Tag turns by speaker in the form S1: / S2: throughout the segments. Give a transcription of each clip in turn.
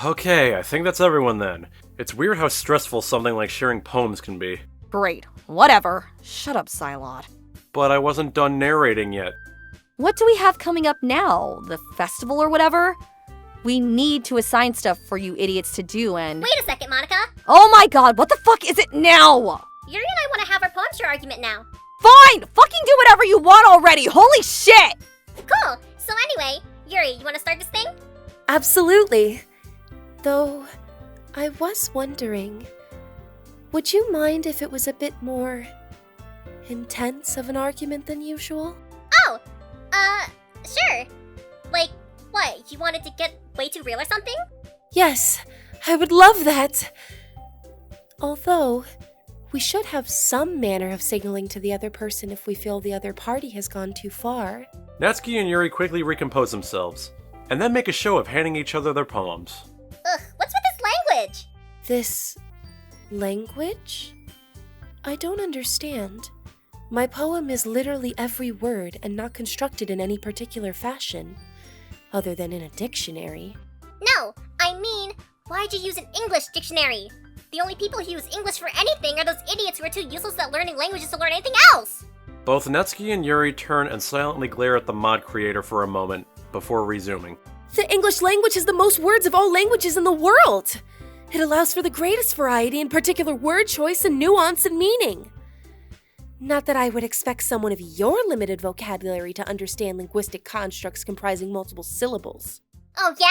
S1: Okay, I think that's everyone then. It's weird how stressful something like sharing poems can be.
S2: Great. Whatever. Shut up, Ziolot.
S1: But I wasn't done narrating yet.
S2: What do we have coming up now? The festival or whatever? We need to assign stuff for you idiots to do and—
S3: Wait a second, Monika.
S2: Oh my god, what the fuck is it now?
S3: Yuri and I want to have our poem share argument now.
S2: Fine! Fucking do whatever you want already! Holy shit!
S3: Cool. So anyway, Yuri, you want to start this thing?
S4: Absolutely. Though, I was wondering, would you mind if it was a bit more intense of an argument than usual?
S3: Oh, sure. Like, what, you wanted to get way too real or something?
S4: Yes, I would love that. Although, we should have some manner of signaling to the other person if we feel the other party has gone too far.
S1: Natsuki and Yuri quickly recompose themselves, and then make a show of handing each other their poems.
S3: Ugh, what's with this language?
S4: This language? I don't understand. My poem is literally every word and not constructed in any particular fashion, other than in a dictionary.
S3: No, I mean, why'd you use an English dictionary? The only people who use English for anything are those idiots who are too useless at learning languages to learn anything else!
S1: Both Natsuki and Yuri turn and silently glare at the mod creator for a moment, before resuming.
S4: The English language has the most words of all languages in the world! It allows for the greatest variety in particular word choice and nuance and meaning. Not that I would expect someone of your limited vocabulary to understand linguistic constructs comprising multiple syllables.
S3: Oh yeah?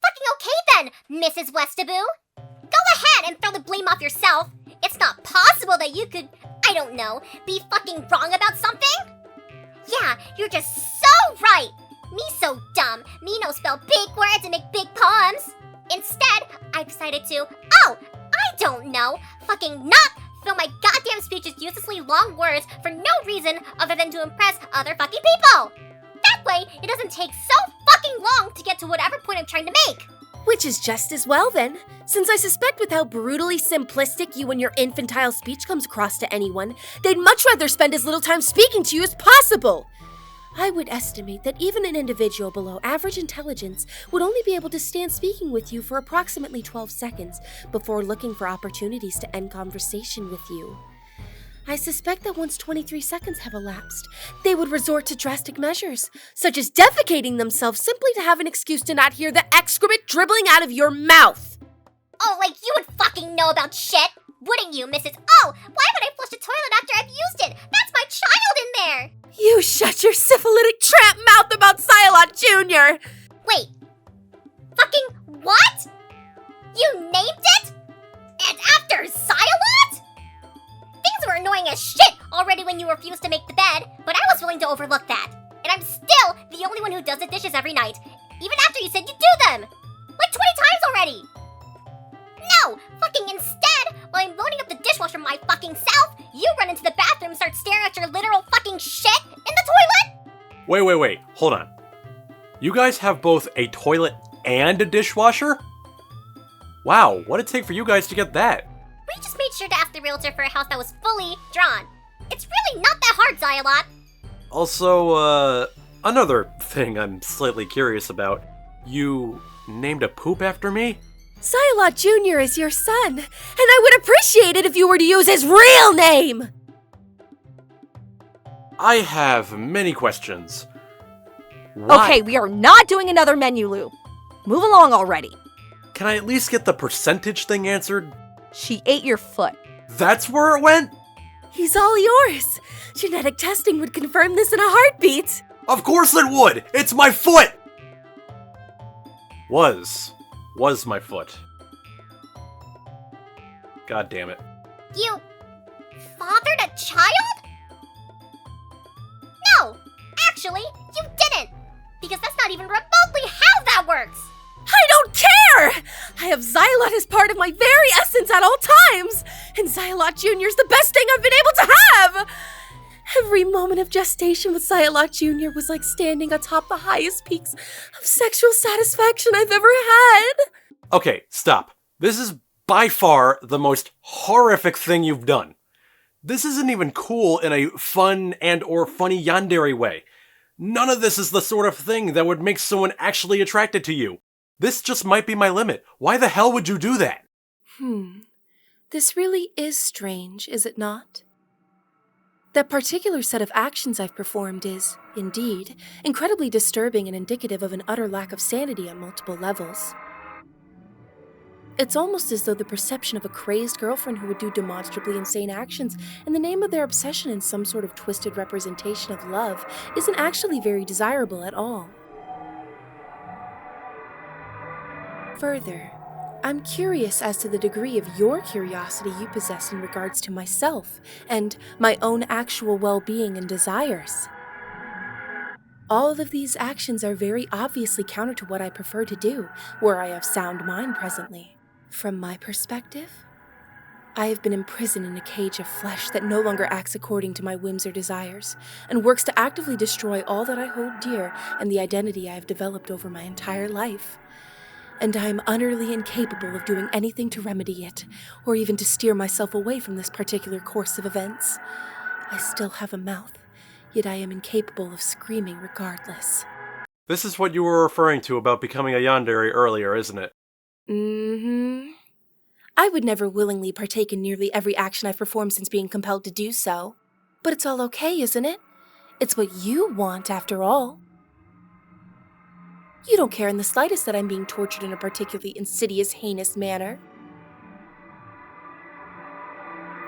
S3: Fucking okay then, Mrs. Westaboo! Go ahead and throw the blame off yourself! It's not possible that you could, I don't know, be fucking wrong about something? Yeah, you're just so right! Me so dumb, me no spell big words and make big poems! Instead, I decided to, I don't know, fucking not fill my goddamn speech with uselessly long words for no reason other than to impress other fucking people! That way, it doesn't take so fucking long to get to whatever point I'm trying to make!
S4: Which is just as well then, since I suspect with how brutally simplistic you and your infantile speech comes across to anyone, they'd much rather spend as little time speaking to you as possible! I would estimate that even an individual below average intelligence would only be able to stand speaking with you for approximately 12 seconds before looking for opportunities to end conversation with you. I suspect that once 23 seconds have elapsed, they would resort to drastic measures, such as defecating themselves simply to have an excuse to not hear the excrement dribbling out of your mouth.
S3: Oh, like you would fucking know about shit! Wouldn't you, Mrs. Oh, why would I flush the toilet after I've used it? That's my child in there!
S4: You shut your syphilitic tramp mouth about Ziolot Jr.!
S3: Wait. Fucking what? You named it? And after Ziolot? Things were annoying as shit already when you refused to make the bed, but I was willing to overlook that. And I'm still the only one who does the dishes every night, even after you said you'd do them! Like 20 times already! No! Fucking instead, while I'm loading up the dishwasher my fucking self, you run into the bathroom and start staring at your literal fucking shit in the toilet?
S1: Wait, hold on. You guys have both a toilet and a dishwasher? Wow, what'd it take for you guys to get that?
S3: We just made sure to ask the realtor for a house that was fully drawn. It's really not that hard, Ziolot.
S1: Also, another thing I'm slightly curious about. You named a poop after me?
S4: Ziolot Jr. is your son, and I would appreciate it if you were to use his real name!
S1: I have many questions. Why?
S2: Okay, we are not doing another menu loop. Move along already.
S1: Can I at least get the percentage thing answered?
S2: She ate your foot.
S1: That's where it went?
S4: He's all yours. Genetic testing would confirm this in a heartbeat.
S1: Of course it would! It's my foot! Was my foot. God damn it.
S3: You fathered a child? No, actually, you didn't. Because that's not even remotely how that works.
S4: I don't care! I have Ziolot as part of my very essence at all times, and Ziolot Jr. is the best thing I've been able to have! Every moment of gestation with Ziolot Jr. was like standing atop the highest peaks of sexual satisfaction I've ever had.
S1: Okay, stop. This is by far the most horrific thing you've done. This isn't even cool in a fun and or funny yandere way. None of this is the sort of thing that would make someone actually attracted to you. This just might be my limit. Why the hell would you do that?
S4: This really is strange, is it not? That particular set of actions I've performed is, indeed, incredibly disturbing and indicative of an utter lack of sanity on multiple levels. It's almost as though the perception of a crazed girlfriend who would do demonstrably insane actions in the name of their obsession in some sort of twisted representation of love isn't actually very desirable at all. Further, I'm curious as to the degree of your curiosity you possess in regards to myself and my own actual well-being and desires. All of these actions are very obviously counter to what I prefer to do, where I have sound mind presently. From my perspective, I have been imprisoned in a cage of flesh that no longer acts according to my whims or desires, and works to actively destroy all that I hold dear and the identity I have developed over my entire life. And I am utterly incapable of doing anything to remedy it, or even to steer myself away from this particular course of events. I still have a mouth, yet I am incapable of screaming regardless.
S1: This is what you were referring to about becoming a yandere earlier, isn't it?
S4: I would never willingly partake in nearly every action I've performed since being compelled to do so. But it's all okay, isn't it? It's what you want, after all. You don't care in the slightest that I'm being tortured in a particularly insidious, heinous manner.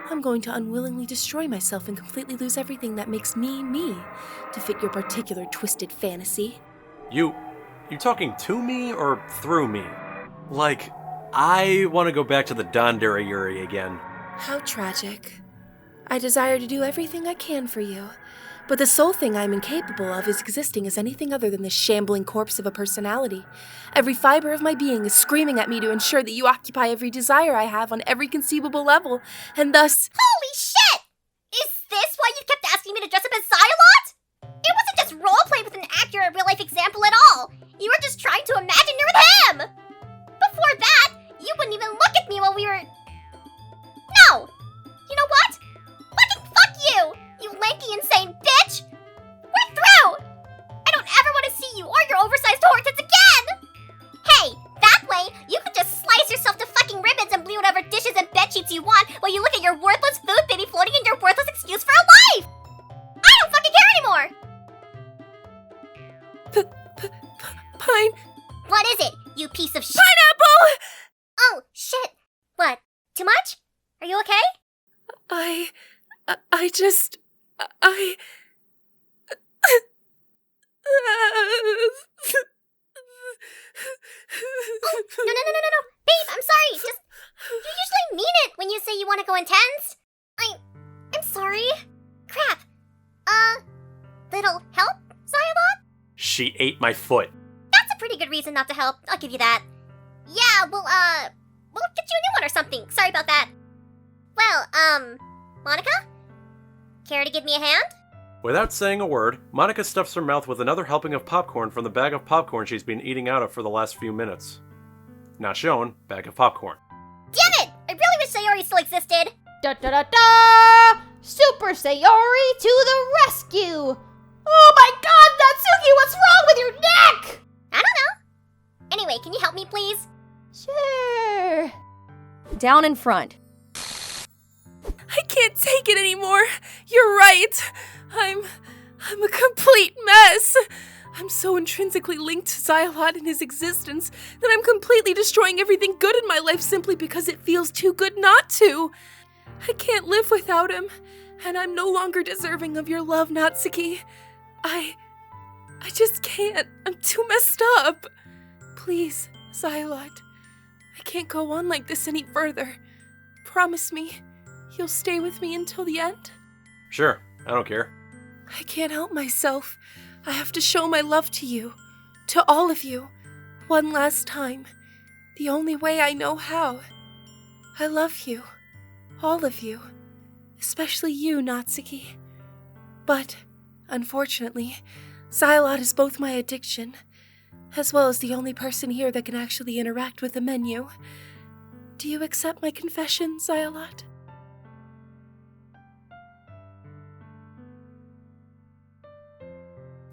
S4: I'm going to unwillingly destroy myself and completely lose everything that makes me, me, to fit your particular twisted fantasy.
S1: You talking to me or through me? Like, I want to go back to the Dandere Yuri again.
S4: How tragic. I desire to do everything I can for you, but the sole thing I'm incapable of is existing as anything other than this shambling corpse of a personality. Every fiber of my being is screaming at me to ensure that you occupy every desire I have on every conceivable level, and thus—
S3: Holy shit! Is this why you kept asking me to dress up as Ziolot? It wasn't just roleplay with an accurate real-life example at all. You were just trying to imagine you're with him! Before that, you wouldn't even look at me while we were— No! You know what? Fucking fuck you! You lanky, insane bitch! We're through! I don't ever want to see you or your oversized horses again! Hey, that way, you could just slice yourself to fucking ribbons and bleed whatever dishes and bedsheets you want while you look at your worthless food baby floating in your worthless excuse for a life! I don't fucking care anymore!
S4: Pine—
S3: What is it, you piece of shit?
S4: Pineapple!
S3: Oh, shit. What? Too much? Are you okay? No. Babe, I'm sorry. You usually mean it when you say you want to go intense. I'm sorry. Crap. Little help, Ziolot?
S1: She ate my foot.
S3: That's a pretty good reason not to help. I'll give you that. Yeah, we'll get you a new one or something. Sorry about that. Well, Monika? Care to give me a hand?
S1: Without saying a word, Monika stuffs her mouth with another helping of popcorn from the bag of popcorn she's been eating out of for the last few minutes. Not shown, bag of popcorn.
S3: Damn it! I really wish Sayori still existed.
S5: Da da da da! Super Sayori to the rescue! Oh my god, Natsuki, what's wrong with your neck?
S3: I don't know. Anyway, can you help me, please?
S5: Sure.
S2: Down in front.
S4: I can't take it anymore. You're right. I'm a complete mess. I'm so intrinsically linked to Ziolot and his existence that I'm completely destroying everything good in my life simply because it feels too good not to. I can't live without him, and I'm no longer deserving of your love, Natsuki. I just can't. I'm too messed up. Please, Ziolot. I can't go on like this any further. Promise me you'll stay with me until the end?
S1: Sure, I don't care.
S4: I can't help myself. I have to show my love to you, to all of you, one last time. The only way I know how. I love you, all of you, especially you, Natsuki. But, unfortunately, Ziolot is both my addiction, as well as the only person here that can actually interact with the menu. Do you accept my confession, Ziolot?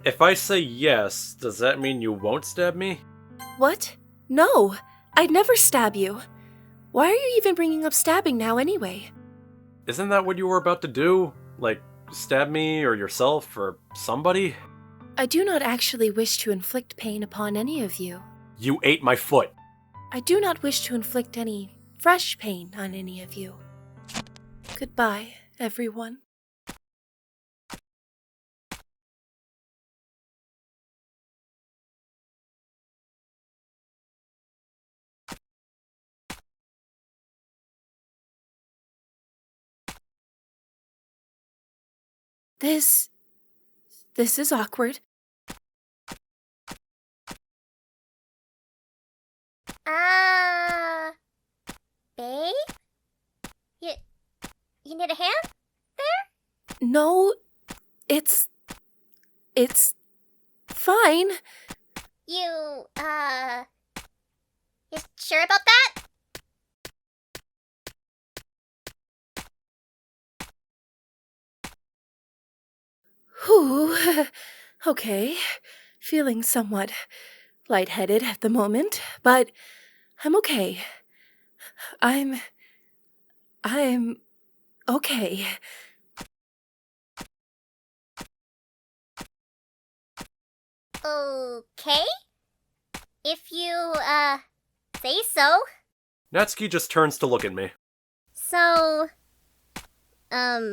S1: If I say yes, does that mean you won't stab me?
S4: What? No, I'd never stab you. Why are you even bringing up stabbing now anyway?
S1: Isn't that what you were about to do? Like, stab me or yourself or somebody?
S4: I do not actually wish to inflict pain upon any of you.
S1: You ate my foot.
S4: I do not wish to inflict any fresh pain on any of you. Goodbye, everyone. This is awkward.
S3: Babe? You need a hand?
S4: No, it's fine.
S3: You sure about that?
S4: Whew. Okay. Feeling somewhat lightheaded at the moment, but I'm okay. I'm okay.
S3: Okay? If you, say so.
S1: Natsuki just turns to look at me.
S3: So, Monika,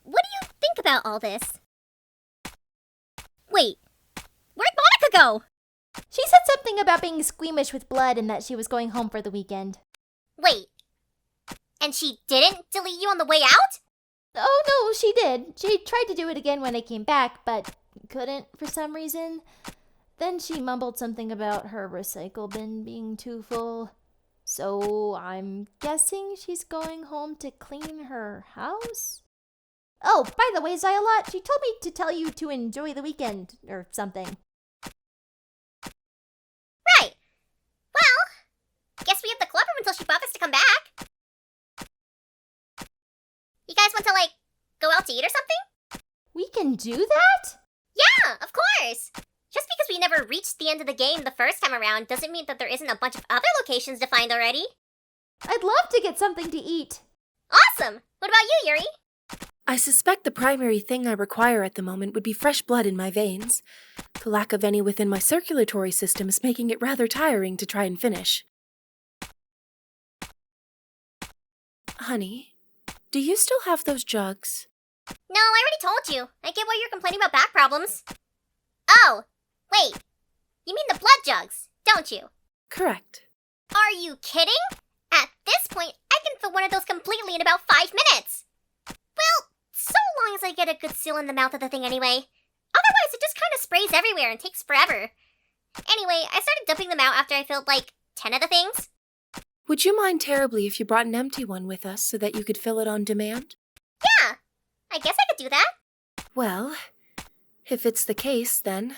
S3: what do you think about all this? Wait, where'd Monika go?
S5: She said something about being squeamish with blood and that she was going home for the weekend.
S3: Wait, and she didn't delete you on the way out?
S5: Oh no, she did. She tried to do it again when I came back, but couldn't for some reason. Then she mumbled something about her recycle bin being too full. So I'm guessing she's going home to clean her house? Oh, by the way, Ziolot, she told me to tell you to enjoy the weekend, or something.
S3: Right. Well, guess we have the Clubroom until she bothers to come back. You guys want to, go out to eat or something?
S5: We can do that?
S3: Yeah, of course! Just because we never reached the end of the game the first time around doesn't mean that there isn't a bunch of other locations to find already.
S5: I'd love to get something to eat.
S3: Awesome! What about you, Yuri?
S4: I suspect the primary thing I require at the moment would be fresh blood in my veins. The lack of any within my circulatory system is making it rather tiring to try and finish. Honey, do you still have those jugs?
S3: No, I already told you. I get why you're complaining about back problems. Oh, wait. You mean the blood jugs, don't you?
S4: Correct.
S3: Are you kidding? At this point, I can fill one of those completely in about 5 minutes. Well, so long as I get a good seal in the mouth of the thing anyway. Otherwise, it just kind of sprays everywhere and takes forever. Anyway, I started dumping them out after I filled, 10 of the things.
S4: Would you mind terribly if you brought an empty one with us so that you could fill it on demand?
S3: Yeah, I guess I could do that.
S4: Well, if it's the case, then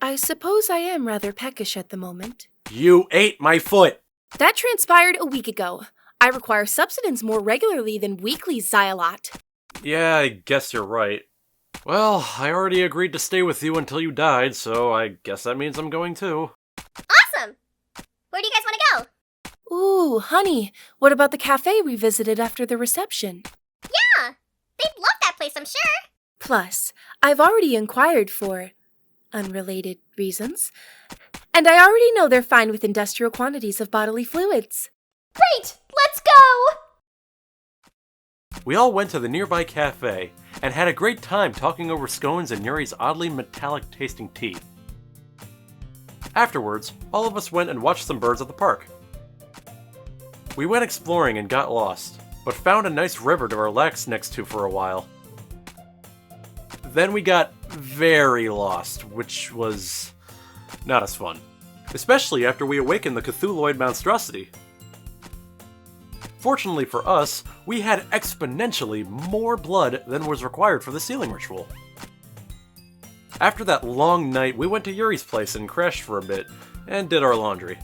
S4: I suppose I am rather peckish at the moment.
S1: You ate my foot!
S4: That transpired a week ago. I require subsistence more regularly than weekly, Ziolot.
S1: Yeah, I guess you're right. Well, I already agreed to stay with you until you died, so I guess that means I'm going too.
S3: Awesome! Where do you guys want to go?
S4: Ooh, honey, what about the cafe we visited after the reception?
S3: Yeah, they'd love that place, I'm sure.
S4: Plus, I've already inquired for unrelated reasons, and I already know they're fine with industrial quantities of bodily fluids.
S5: Great! Let's go!
S1: We all went to the nearby cafe and had a great time talking over scones and Yuri's oddly metallic-tasting tea. Afterwards, all of us went and watched some birds at the park. We went exploring and got lost, but found a nice river to relax next to for a while. Then we got very lost, which was not as fun. Especially after we awakened the Cthulhuoid monstrosity. Fortunately for us, we had exponentially more blood than was required for the sealing ritual. After that long night, we went to Yuri's place and crashed for a bit, and did our laundry.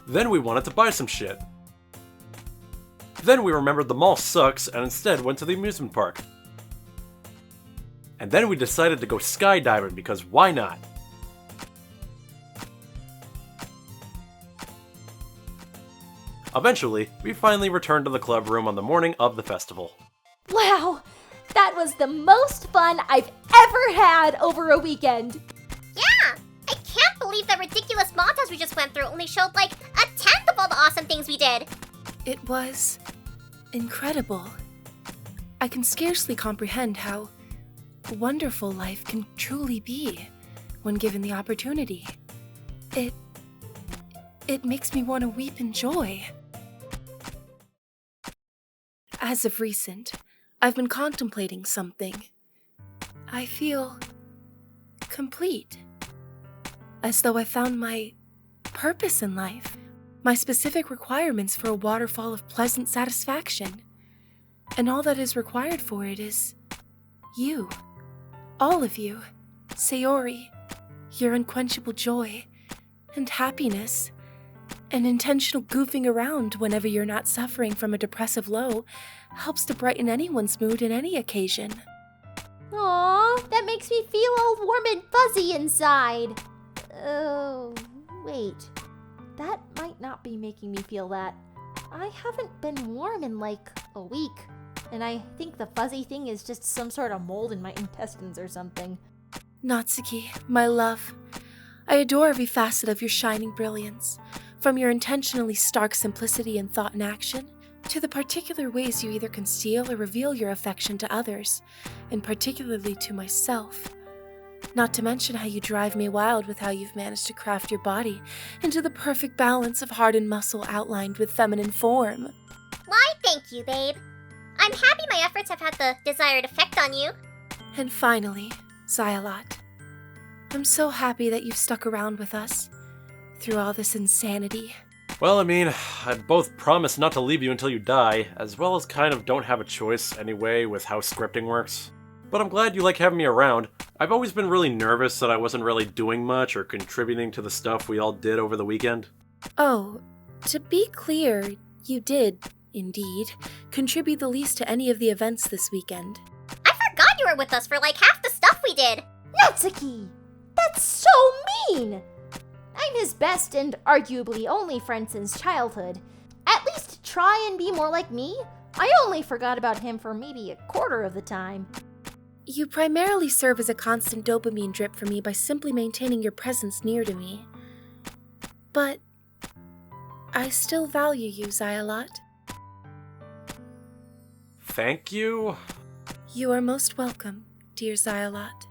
S1: Then we wanted to buy some shit. Then we remembered the mall sucks and instead went to the amusement park. And then we decided to go skydiving because why not? Eventually, we finally returned to the club room on the morning of the festival.
S5: Wow, that was the most fun I've ever had over a weekend.
S3: Yeah! I can't believe that ridiculous montage we just went through only showed like a tenth of all the awesome things we did.
S4: It was incredible. I can scarcely comprehend how wonderful life can truly be when given the opportunity. It makes me want to weep in joy. As of recent, I've been contemplating something. I feel complete. As though I found my purpose in life, my specific requirements for a waterfall of pleasant satisfaction. And all that is required for it is you. All of you. Sayori. Your unquenchable joy and happiness. And intentional goofing around whenever you're not suffering from a depressive low helps to brighten anyone's mood in any occasion.
S5: Aw, that makes me feel all warm and fuzzy inside. Oh, wait. That might not be making me feel that. I haven't been warm in like a week, and I think the fuzzy thing is just some sort of mold in my intestines or something.
S4: Natsuki, my love, I adore every facet of your shining brilliance, from your intentionally stark simplicity in thought and action, to the particular ways you either conceal or reveal your affection to others, and particularly to myself. Not to mention how you drive me wild with how you've managed to craft your body into the perfect balance of heart and muscle outlined with feminine form.
S3: Why, thank you, babe. I'm happy my efforts have had the desired effect on you.
S4: And finally, Ziolot, I'm so happy that you've stuck around with us through all this insanity.
S1: Well, I mean, I'd both promise not to leave you until you die, as well as kind of don't have a choice anyway with how scripting works. But I'm glad you like having me around. I've always been really nervous that I wasn't really doing much or contributing to the stuff we all did over the weekend.
S4: Oh, to be clear, you did, indeed, contribute the least to any of the events this weekend.
S3: I forgot you were with us for like half the stuff we did.
S5: Natsuki! That's so mean! I'm his best and arguably only friend since childhood. At least try and be more like me. I only forgot about him for maybe a quarter of the time.
S4: You primarily serve as a constant dopamine drip for me by simply maintaining your presence near to me. But I still value you, Ziolot.
S1: Thank you?
S4: You are most welcome, dear Ziolot.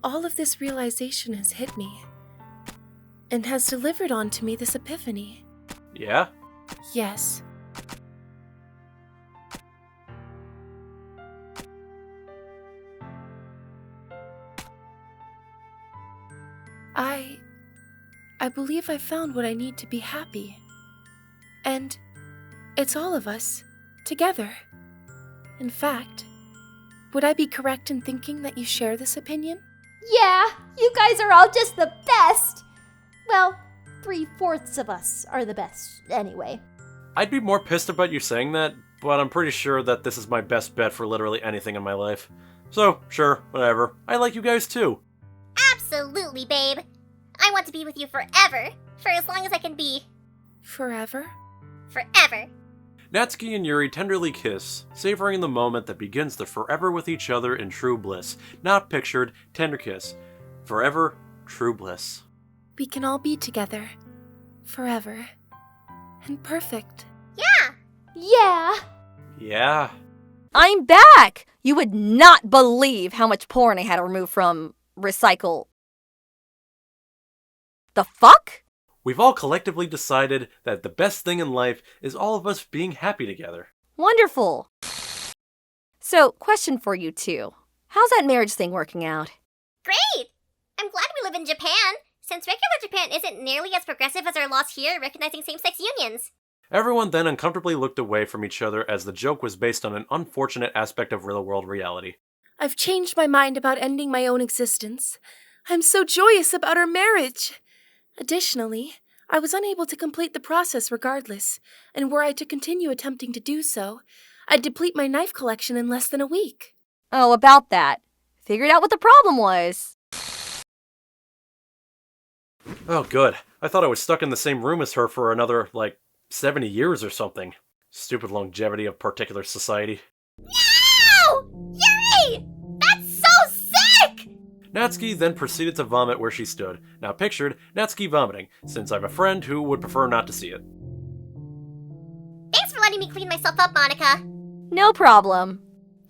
S4: All of this realization has hit me, and has delivered onto me this epiphany.
S1: Yeah?
S4: Yes. I believe I found what I need to be happy. And it's all of us, together. In fact, would I be correct in thinking that you share this opinion?
S5: Yeah, you guys are all just the best! Well, 3/4 of us are the best, anyway.
S1: I'd be more pissed about you saying that, but I'm pretty sure that this is my best bet for literally anything in my life. So, sure, whatever. I like you guys too.
S3: Absolutely, babe. I want to be with you forever. For as long as I can be.
S4: Forever?
S3: Forever.
S1: Natsuki and Yuri tenderly kiss, savoring the moment that begins the forever with each other in true bliss. Not pictured, tender kiss. Forever, true bliss.
S4: We can all be together. Forever. And perfect.
S3: Yeah.
S5: Yeah!
S1: Yeah.
S2: I'm back! You would not believe how much porn I had to remove from recycle. The fuck?
S1: We've all collectively decided that the best thing in life is all of us being happy together.
S2: Wonderful. So, question for you two. How's that marriage thing working out?
S3: Great. I'm glad we live in Japan, since regular Japan isn't nearly as progressive as our laws here recognizing same-sex unions.
S1: Everyone then uncomfortably looked away from each other as the joke was based on an unfortunate aspect of real-world reality.
S4: I've changed my mind about ending my own existence. I'm so joyous about our marriage. Additionally, I was unable to complete the process regardless, and were I to continue attempting to do so, I'd deplete my knife collection in less than a week.
S2: Oh, about that. Figured out what the problem was.
S1: Oh, good. I thought I was stuck in the same room as her for another, 70 years or something. Stupid longevity of particular society.
S3: No! Yuri! That's so sick!
S1: Natsuki then proceeded to vomit where she stood. Now pictured Natsuki vomiting, since I have a friend who would prefer not to see it.
S3: Thanks for letting me clean myself up, Monika.
S2: No problem.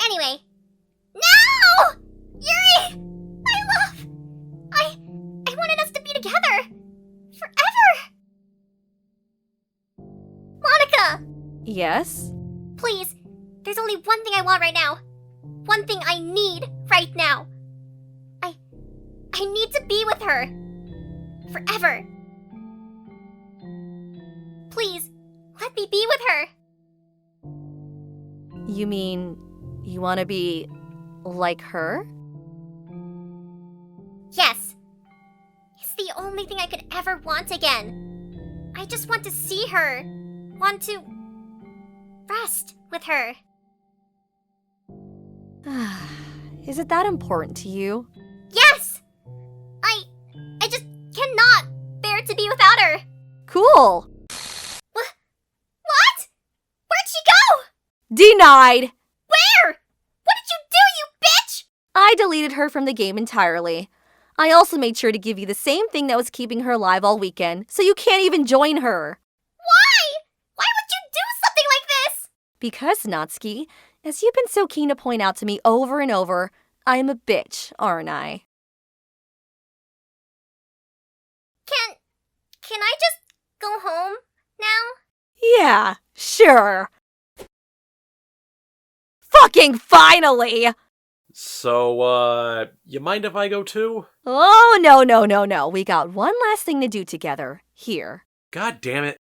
S3: Anyway. No! Yuri! I wanted us to be together. Forever! Monika!
S2: Yes?
S3: Please, there's only one thing I want right now. One thing I need right now. I need to be with her. Forever. Please, let me be with her.
S2: You mean you want to be like her?
S3: Yes. It's the only thing I could ever want again. I just want to see her. Want to rest with her.
S2: Is it that important to you?
S3: Yes! I just cannot bear to be without her.
S2: Cool!
S3: What? Where'd she go?
S2: Denied!
S3: Where? What did you do, you bitch?
S2: I deleted her from the game entirely. I also made sure to give you the same thing that was keeping her alive all weekend, so you can't even join her.
S3: Why? Why would you do something like this?
S2: Because, Natsuki, as you've been so keen to point out to me over and over, I am a bitch, aren't I?
S3: Can I just go home now?
S2: Yeah, sure. Fucking finally!
S1: So, you mind if I go too?
S2: Oh, no. We got one last thing to do together. Here.
S1: God damn it.